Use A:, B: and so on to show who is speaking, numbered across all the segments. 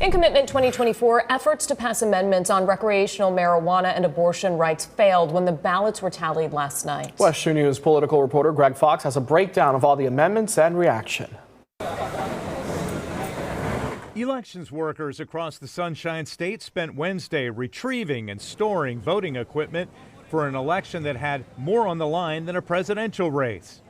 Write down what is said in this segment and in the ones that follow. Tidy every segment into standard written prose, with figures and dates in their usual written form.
A: In Commitment 2024, efforts to pass amendments on recreational marijuana and abortion rights failed when the ballots were tallied last night.
B: WESH 2 News political reporter Greg Fox has a breakdown of all the amendments and reaction.
C: Elections workers across the Sunshine State spent Wednesday retrieving and storing voting equipment for an election that had more on the line than a presidential race.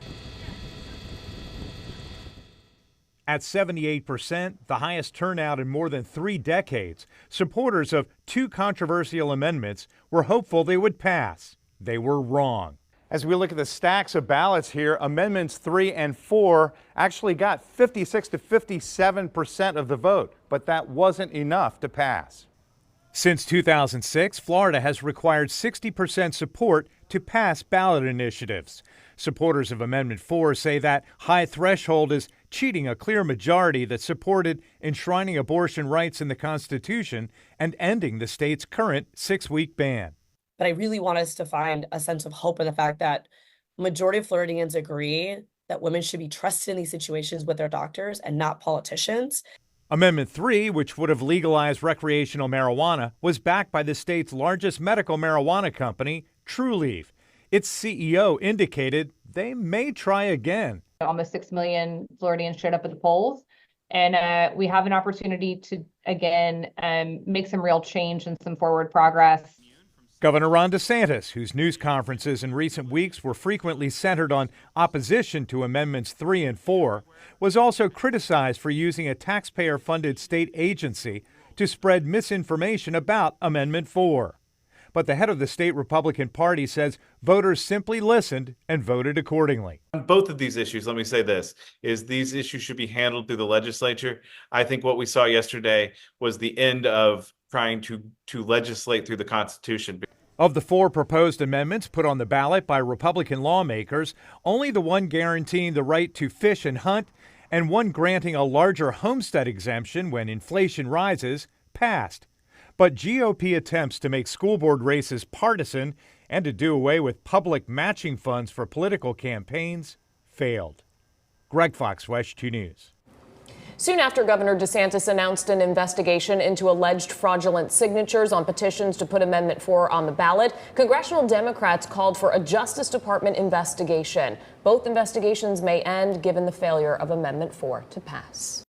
C: At 78%, the highest turnout in more than 3 decades, supporters of 2 controversial amendments were hopeful they would pass. They were wrong. As we look at the stacks of ballots here, Amendments 3 and 4 actually got 56 to 57% of the vote, but that wasn't enough to pass. Since 2006, Florida has required 60% support to pass ballot initiatives. Supporters of Amendment 4 say that high threshold is cheating a clear majority that supported enshrining abortion rights in the Constitution and ending the state's current 6-week ban.
D: But I really want us to find a sense of hope in the fact that majority of Floridians agree that women should be trusted in these situations with their doctors and not politicians.
C: Amendment 3, which would have legalized recreational marijuana, was backed by the state's largest medical marijuana company, Trulieve. Its CEO indicated they may try again.
E: Almost 6 million Floridians showed up at the polls, and we have an opportunity to, again, make some real change and some forward progress.
C: Governor Ron DeSantis, whose news conferences in recent weeks were frequently centered on opposition to Amendments 3 and 4, was also criticized for using a taxpayer-funded state agency to spread misinformation about Amendment 4. But the head of the state Republican Party says voters simply listened and voted accordingly.
F: On both of these issues, let me say this, is these issues should be handled through the legislature. I think what we saw yesterday was the end of trying to legislate through the Constitution.
C: Of the 4 proposed amendments put on the ballot by Republican lawmakers, only the one guaranteeing the right to fish and hunt and one granting a larger homestead exemption when inflation rises passed. But GOP attempts to make school board races partisan and to do away with public matching funds for political campaigns failed. Greg Fox, WESH 2 News.
A: Soon after Governor DeSantis announced an investigation into alleged fraudulent signatures on petitions to put Amendment 4 on the ballot, congressional Democrats called for a Justice Department investigation. Both investigations may end given the failure of Amendment 4 to pass.